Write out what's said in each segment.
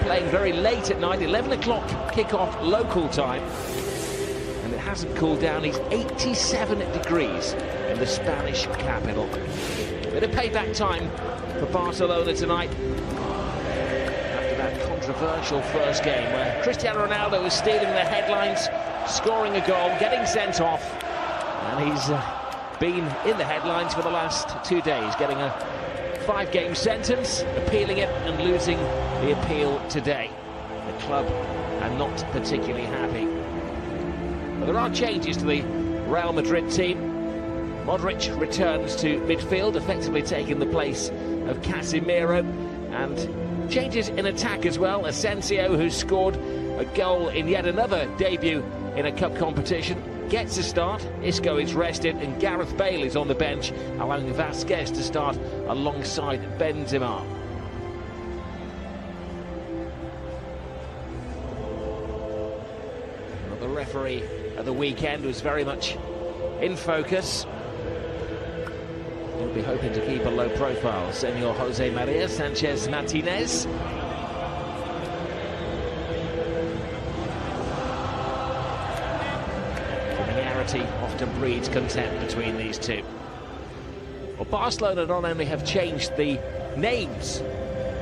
playing very late at night, 11 o'clock kick-off local time. And it hasn't cooled down. It's 87 degrees in the Spanish capital. Bit of payback time for Barcelona tonight after that controversial first game where Cristiano Ronaldo was stealing the headlines, scoring a goal, getting sent off, and he's been in the headlines for the last 2 days, getting a 5-game sentence, appealing it and losing the appeal today. The club are not particularly happy. But there are changes to the Real Madrid team. Modric returns to midfield, effectively taking the place of Casemiro, and changes in attack as well. Asensio, who scored a goal in yet another debut in a cup competition, gets a start. Isco is rested and Gareth Bale is on the bench, allowing Vasquez to start alongside Benzema. Well, the referee at the weekend was very much in focus. He'll be hoping to keep a low profile. Senor Jose Maria Sanchez Martinez. Familiarity often breeds contempt between these two. Well, Barcelona not only have changed the names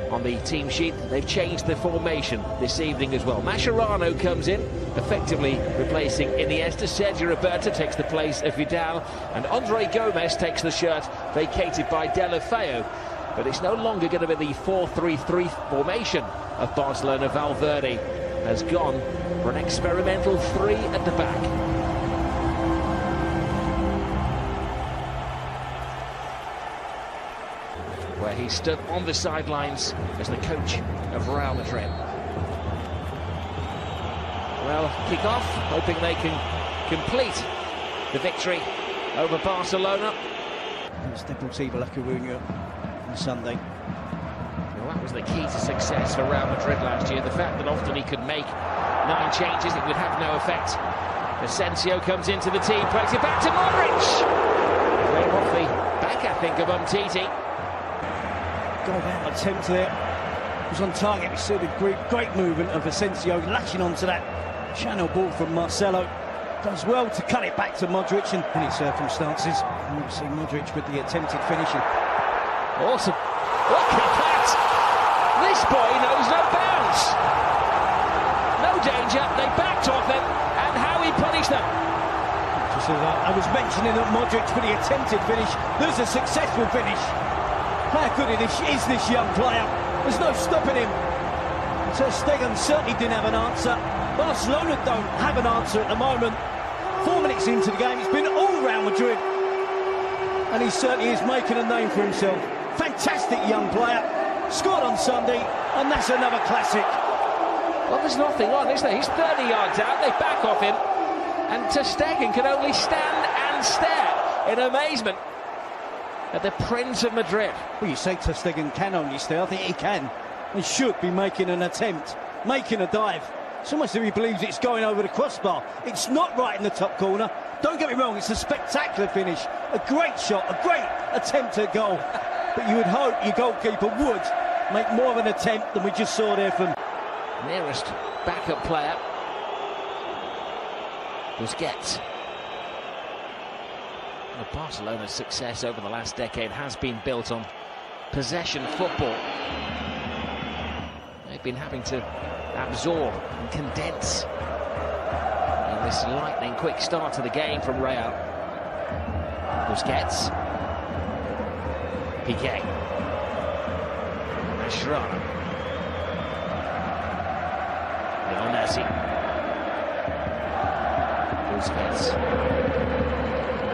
on the team sheet, they've changed the formation this evening as well. Mascherano comes in, effectively replacing Iniesta. Sergio Roberto takes the place of Vidal, and Andre Gomez takes the shirt vacated by Deulofeu. But it's no longer going to be the 4-3-3 formation of Barcelona. Valverde has gone for an experimental 3 at the back. Where he stood on the sidelines as the coach of Real Madrid. Well, kick-off, hoping they can complete the victory over Barcelona. It's Deportivo La Coruña on Sunday. Well, that was the key to success for Real Madrid last year. The fact that often he could make 9 changes, it would have no effect. Asensio comes into the team, plays it back to Modric. Playing off the back, I think, of Umtiti. Goal out attempt there. Was on target. We saw the great movement of Asensio latching onto that channel ball from Marcelo. Does well to cut it back to Modric in any circumstances. And we'll see Modric with the attempted finishing. Awesome. Look at that! This boy knows no bounds. No danger. They backed off him, and how he punished them. Just as I was mentioning that Modric for the attempted finish. There's a successful finish. How good is this young player? There's no stopping him. Ter Stegen certainly didn't have an answer. Barcelona don't have an answer at the moment. 4 minutes into the game, it's been all Real Madrid. And he certainly is making a name for himself. Fantastic young player. Scored on Sunday, and that's another classic. Well, there's nothing on, is there? He's 30 yards out, they back off him. And Ter Stegen can only stand and stare in amazement at the Prince of Madrid. Well, you say Ter Stegen can only stare. I think he can and should be making an attempt, making a dive. It's almost as if he believes it's going over the crossbar. It's not right in the top corner. Don't get me wrong, it's a spectacular finish, a great shot, a great attempt at goal. But you would hope your goalkeeper would make more of an attempt than we just saw there from nearest backup player, Busquets. Well, Barcelona's success over the last decade has been built on possession football. They've been having to absorb and condense in this lightning quick start to the game from Real. Busquets, Piqué, Mascherano, Lionel Messi, Busquets,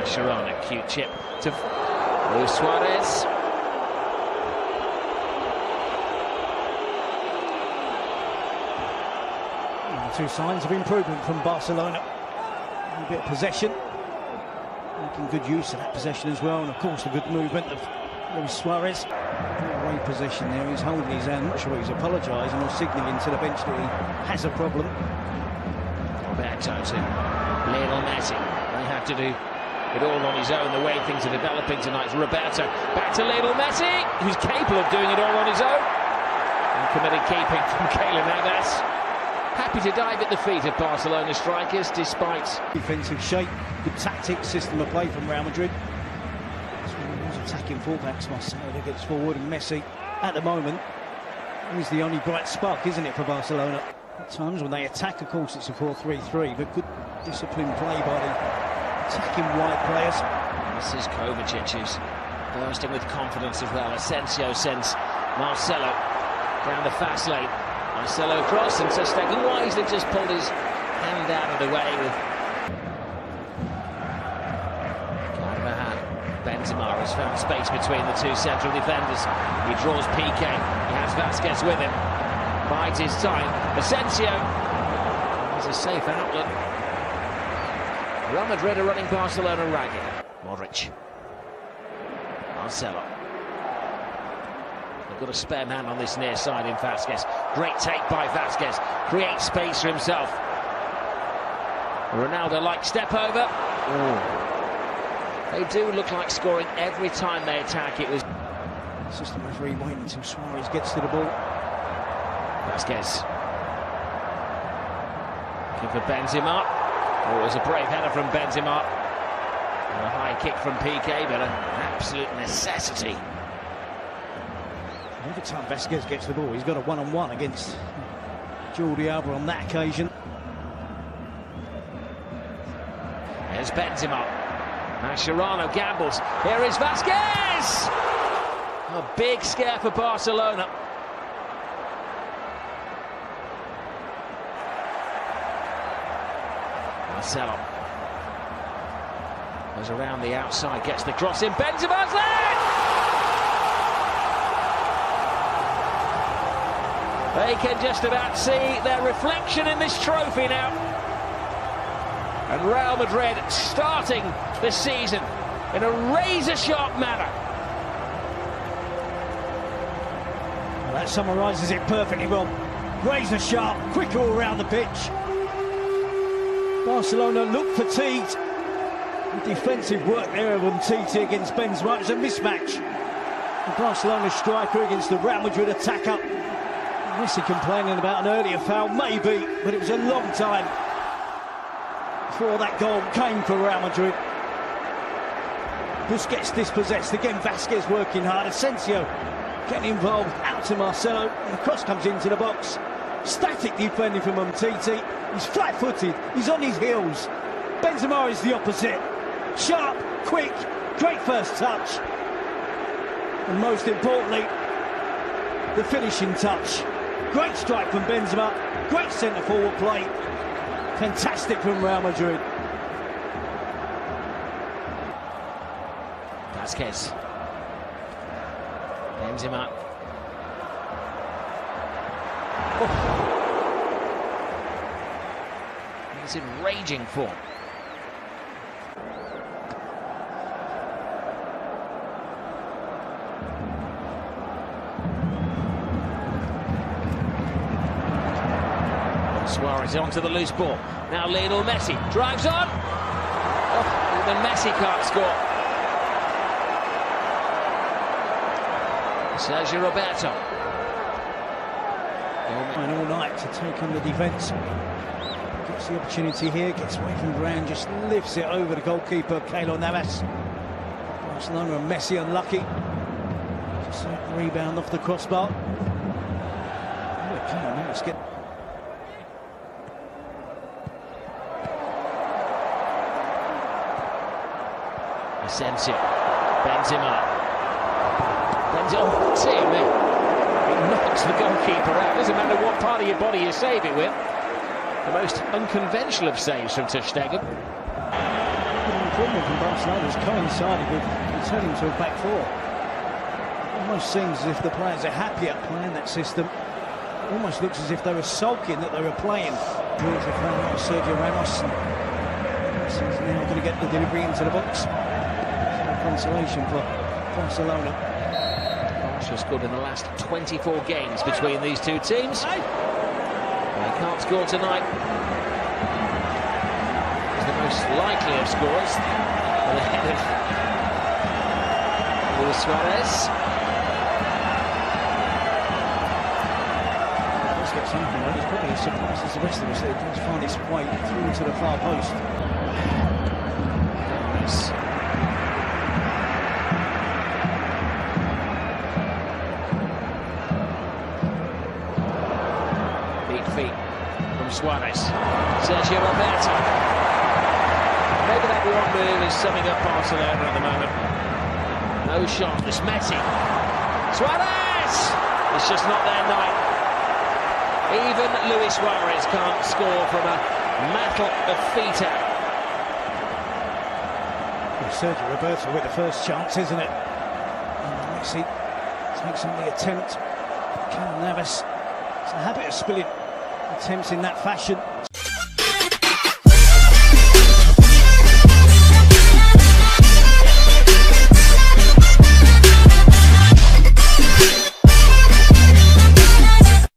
Mascherano, cute chip to Luis Suarez. Two signs of improvement from Barcelona. A bit of possession, making good use of that possession as well, and of course the good movement of Luis Suarez. Away possession there, he's holding his hand. Not sure he's apologising or signalling to the bench that he has a problem. Roberto to Lionel Messi. They have to do it all on his own, the way things are developing tonight. Roberto back to Lionel Messi, who's capable of doing it all on his own. And Committed keeping from Keylor Navas. Happy to dive at the feet of Barcelona strikers despite defensive shape, good tactics, system of play from Real Madrid. Attacking fullbacks, Marcelo gets forward, and Messi at the moment is the only bright spark, isn't it, for Barcelona? At times when they attack, of course, it's a 4-3-3, but good disciplined play by the attacking wide players. This is Kovacic, who's bursting with confidence as well. Asensio sends Marcelo down the fast lane. Marcelo cross, and Ter Stegen wisely just pulled his hand out of the way with Benzema has found space between the two central defenders. He draws Piqué. He has Vasquez with him. Bides his time. Asensio has a safe outlet. Real Madrid are running Barcelona ragged. Modric. Marcelo. They've got a spare man on this near side in Vasquez. Great take by Vasquez. Creates space for himself. Ronaldo-like step over. Ooh. They do look like scoring every time they attack. It was assistant referee waiting until Suarez gets to the ball. Vasquez. Looking for Benzema. Oh, it was a brave header from Benzema. And a high kick from Piqué, but an absolute necessity. Every time Vasquez gets the ball, he's got a one-on-one against Jordi Alba on that occasion. There's Benzema. Mascherano gambles. Here is Vasquez! A big scare for Barcelona. Marcelo goes around the outside, gets the cross in. Benzema's leg! They can just about see their reflection in this trophy now. And Real Madrid starting the season in a razor-sharp manner. Well, that summarises it perfectly well. Razor-sharp, quick all around the pitch. Barcelona look fatigued. The defensive work there of Umtiti against Benzema, it was a mismatch. The Barcelona striker against the Real Madrid attacker. Messi complaining about an earlier foul, maybe, but it was a long time before that goal came for Real Madrid. Busquets dispossessed, again Vasquez working hard, Asensio getting involved, out to Marcelo, and the cross comes into the box. Static defending from Umtiti, he's flat-footed, he's on his heels. Benzema is the opposite, sharp, quick, great first touch. And most importantly, the finishing touch. Great strike from Benzema, great centre-forward play. Fantastic from Real Madrid. Vasquez. Benzema. Oh. He's in raging form. Suarez onto the loose ball. Now Lionel Messi drives on. Oh, even Messi can't score. Sergio Roberto. And all night to take on the defence. Gets the opportunity here, gets away from ground, just lifts it over the goalkeeper, Keylor Navas. Barcelona and Messi unlucky. Just a rebound off the crossbar. Keylor Navas get. Asensio, Benzema. Oh, dear me. It knocks the goalkeeper out. Doesn't matter what part of your body you save it with. The most unconventional of saves from Ter Stegen. The improvement from Barcelona has coincided with returning to a back four. Almost seems as if the players are happier playing that system. Almost looks as if they were sulking that they were playing. Sergio Ramos. He's now going to get the delivery into the box. Consolation for Barcelona. Barca scored in the last 24 games between these two teams. They can't score tonight. He's the most likely of scorers ahead of Luis Suarez. something. It's probably as surprised as the rest of us that it does find its way through to the far post. Big feet from Suarez. Sergio Roberto. Maybe that one move is summing up Barcelona at the moment. No sharpness. Messi. Suarez! It's just not their night. Even Luis Suarez can't score from a mattle of feet out. Sergio Roberto with the first chance, isn't it? And Messi takes on the attempt. Cal Neves, it's a habit of spilling attempts in that fashion.